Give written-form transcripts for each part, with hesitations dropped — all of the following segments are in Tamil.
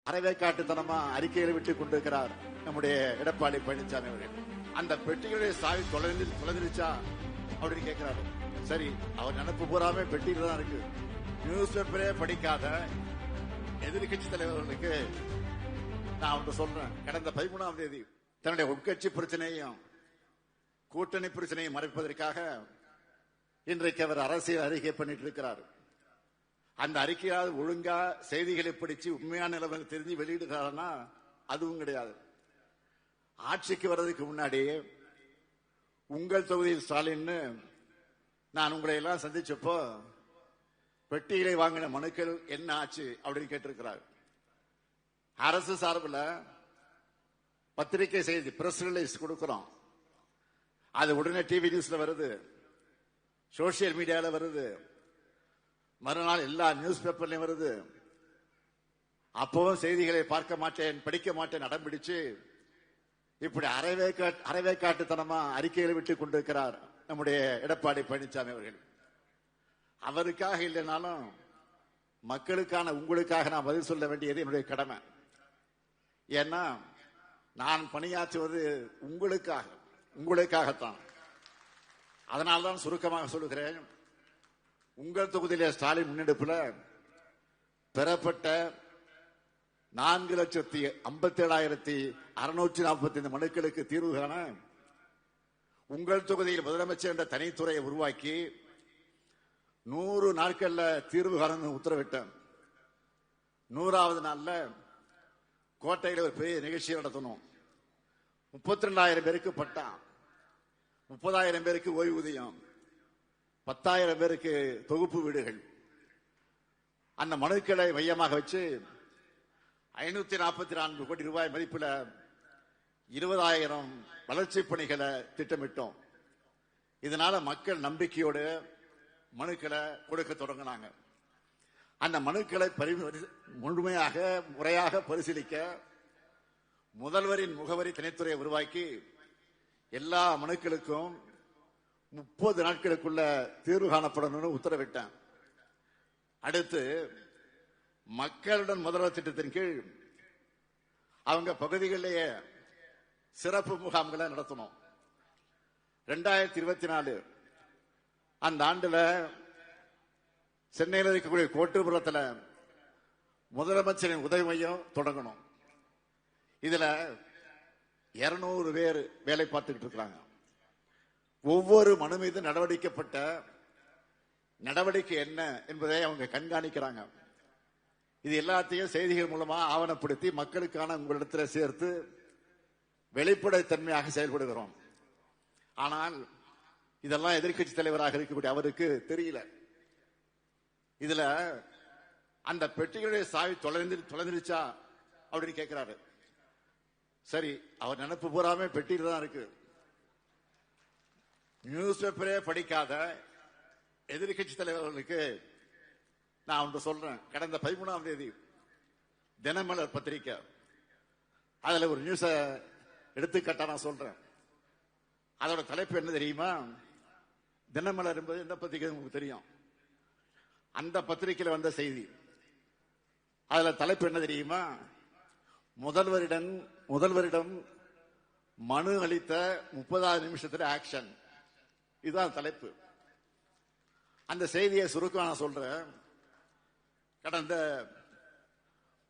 அரைவேக்காட்டுத்தனமா அறிக்கைகளை விட்டுக் கொண்டிருக்கிறார் நம்முடைய எடப்பாடி பழனிசாமி அவர்கள். அந்த பெட்டிகளுடைய சாவி தொலைஞ்சிருச்சா அப்படின்னு கேட்கிறாரு. சரி, அவர் நினைப்பு பூராமே பெட்டியில தான் இருக்கு. நியூஸ் பேப்பரே படிக்காத எதிர்கட்சி தலைவர்களுக்கு நான் அவர்கிட்ட சொல்றேன், கடந்த 13ஆம் தேதி தன்னுடைய உட்கட்சி பிரச்சனையும் கூட்டணி பிரச்சனையும் மறைப்பதற்காக இன்றைக்கு அவர் அரசியல் அறிக்கை பண்ணிட்டு இருக்கிறார். அந்த அறிக்கையாவது ஒழுங்கா செய்திகளை படிச்சு உண்மையான நிலைமை தெரிஞ்சு வெளியிடுகிறார்னா அதுவும் கிடையாது. ஆட்சிக்கு வர்றதுக்கு முன்னாடி உங்கள் தொகுதியில் ஸ்டாலின் நான் உங்களை எல்லாம் சந்திச்சப்போ பெட்டிகளை வாங்கின மனுக்கள் என்ன ஆச்சு அப்படின்னு கேட்டிருக்கிறார். அரசு சார்பில் பத்திரிகை செய்தி பிரஸ் ரிலீஸ் கொடுக்கிறோம். அது உடனே டிவி நியூஸ்ல வருது, சோசியல் மீடியால வருது, மறுநாள் எல்லா நியூஸ் பேப்பர்லயும் வருது. அப்பவும் செய்திகளை பார்க்க மாட்டேன் படிக்க மாட்டேன் அடம் பிடிச்சு இப்படி அரைவேக்காட்டுத்தனமா அறிக்கைகளை விட்டுக் கொண்டிருக்கிறார் நம்முடைய எடப்பாடி பழனிசாமி அவர்கள். அவருக்காக இல்லைனாலும் மக்களுக்கான உங்களுக்காக நான் பதில் சொல்ல வேண்டியது என்னுடைய கடமை. ஏன்னா நான் பணியாற்றுவது உங்களுக்காகத்தான். அதனால்தான் சுருக்கமாக சொல்லுகிறேன். உங்கள் தொகுதியிலே ஸ்டாலின் முன்னெடுப்புல பெறப்பட்ட 4,57,645 மனுக்களுக்கு தீர்வு காண உங்கள் தொகுதியில் முதலமைச்சர் என்ற தனித்துறையை உருவாக்கி 100 நாட்கள்ல தீர்வு காண உத்தரவிட்டேன். 100வது நாள்ல கோட்டையில் ஒரு பெரிய நிகழ்ச்சி நடத்தணும். 32,000 பேருக்கு பட்டா, 30,000 பேருக்கு ஓய்வூதியம், 10,000 பேருக்கு தொகுப்பு வீடுகள். அந்த மனுக்களை மையமாக வச்சு 544 கோடி ரூபாய் மதிப்புல 20,000 வளர்ச்சி பணிகளை திட்டமிட்டோம். இதனால மக்கள் நம்பிக்கையோடு மனுக்களை கொடுக்க தொடங்கினாங்க. அந்த மனுக்களை முறையாக பரிசீலிக்க முதல்வரின் முகவரி தனித்துறையை உருவாக்கி எல்லா மனுக்களுக்கும் 30 நாட்களுக்குள்ள தீர்வு காணப்படும் உத்தரவிட்டேன். அடுத்து மக்களுடன் முதல்வர் திட்டத்தின் கீழ் அவங்க பகுதிகளிலேயே சிறப்பு முகாம்களை நடத்தணும். 2024 அந்த ஆண்டுல சென்னையில் இருக்கக்கூடிய கோட்டுப்புறத்தில் முதலமைச்சரின் உதவி மையம் தொடங்கணும். இதுல 200 பேர் வேலை பார்த்துக்கிட்டு இருக்கிறாங்க. ஒவ்வொரு மனு மீது நடவடிக்கை என்ன என்பதை அவங்க கண்காணிக்கிறாங்க. இது எல்லாத்தையும் செய்திகள் மூலமா ஆவணப்படுத்தி மக்களுக்கான உங்களிடத்தில் சேர்த்து வெளிப்படைத்தன்மையாக செயல்படுகிறோம். ஆனால் இதெல்லாம் எதிர்கட்சி தலைவராக இருக்கக்கூடிய அவருக்கு தெரியல. இதுல அந்த பெட்டிகளுடைய சாவி தொலைஞ்சிருச்சா அப்படின்னு கேட்கிறாரு. சரி, அவர் நினைப்பு பூராமே பெட்டியில தான் இருக்கு. நியூஸ் பேப்பரே படிக்காத எதிர்கட்சி தலைவர்களுக்கு நான் ஒன்று சொல்றேன். கடந்த 13ஆம் தேதி தினமலர் பத்திரிக்கை, அதுல ஒரு நியூஸ எடுத்துக்காட்டா நான் சொல்றேன். அதோட தலைப்பு என்ன தெரியுமா? தினமலர் என்பது எந்த பத்திரிகை உங்களுக்கு தெரியும். அந்த பத்திரிகையில் வந்த செய்தி, அதுல தலைப்பு என்ன தெரியுமா? முதல்வரிடம் மனு அளித்த 30வது நிமிஷத்துல ஆக்ஷன். இதுதான் தலைப்பு. அந்த செய்தியை சுருக்கம் நான் சொல்றேன். கடந்த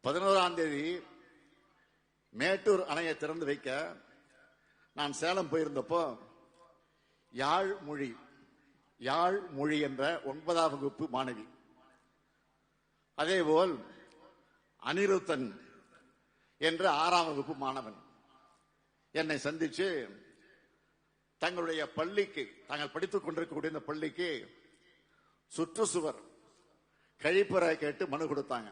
11ஆம் தேதி மேட்டூர் அணையை திறந்து வைக்க நான் சேலம் போயிருந்தப்போ யாழ் மொழி என்ற 9ஆம் வகுப்பு மாணவி, அதேபோல் அனிருத்தன் என்ற 6ஆம் வகுப்பு மாணவன் என்னை சந்திச்சு தங்களுடைய பள்ளிக்கு, தாங்கள் படித்துக் கொண்டிருக்கக்கூடிய இந்த பள்ளிக்கு சுற்றுச்சுவர் கழிப்பறை கேட்டு மனு கொடுத்தாங்க.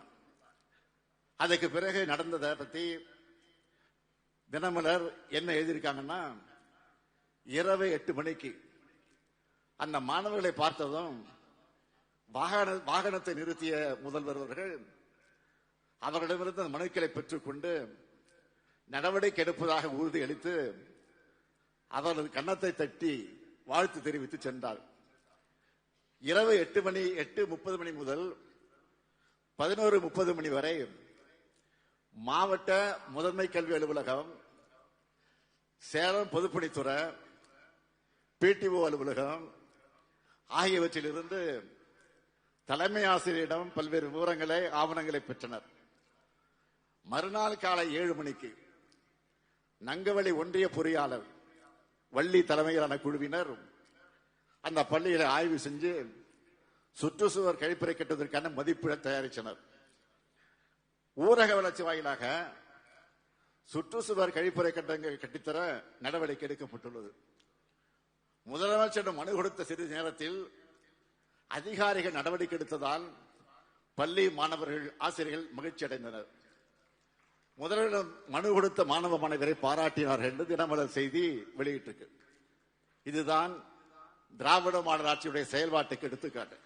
அதுக்கு பிறகு நடந்ததை பத்தி தினமலர் என்ன எழுதியிருக்காங்கன்னா, இரவு 8 மணிக்கு அந்த மாணவர்களை பார்த்ததும் வாகனத்தை நிறுத்திய முதல்வர் அவர்கள் அவர்களிடமிருந்து அந்த மனுக்களை பெற்றுக்கொண்டு நடவடிக்கை எடுப்பதாக உறுதி அளித்து அவரது கன்னத்தை தட்டி வாழ்த்து தெரிவித்து சென்றார். இரவு 8:30 மணி முதல் 11:30 மணி வரை மாவட்ட முதன்மை கல்வி அலுவலகம், சேலம் பொதுப்பணித்துறை, பிடிஓ அலுவலகம் ஆகியவற்றிலிருந்து தலைமை ஆசிரியரிடம் பல்வேறு விவரங்களை, ஆவணங்களை பெற்றனர். மறுநாள் காலை 7 மணிக்கு நங்கவழி ஒன்றிய பொறியாளர் வள்ளி தலைமையிலான குழுவினர் அந்த பள்ளிகளை ஆய்வு செஞ்சு சுற்றுச்சுவர் கழிப்பறை கட்டுவதற்கான மதிப்பீடை தயாரித்தனர். ஊரக வளர்ச்சி வாயிலாக சுற்றுச்சுவர் கழிப்பறை கட்டித்தர நடவடிக்கை எடுக்கப்பட்டுள்ளது. முதலமைச்சரிடம் மனு கொடுத்த சிறிது நேரத்தில் அதிகாரிகள் நடவடிக்கை எடுத்ததால் பள்ளி மாணவர்கள், ஆசிரியர்கள் மகிழ்ச்சி அடைந்தனர். முதலிடம் மனு கொடுத்த மாணவ மாணவரை பாராட்டினார்கள் என்று தினமலர் செய்தி வெளியிட்டிருக்கு. இதுதான் திராவிட மாடல் ஆட்சியுடைய செயல்பாட்டுக்கு எடுத்துக்காட்டு.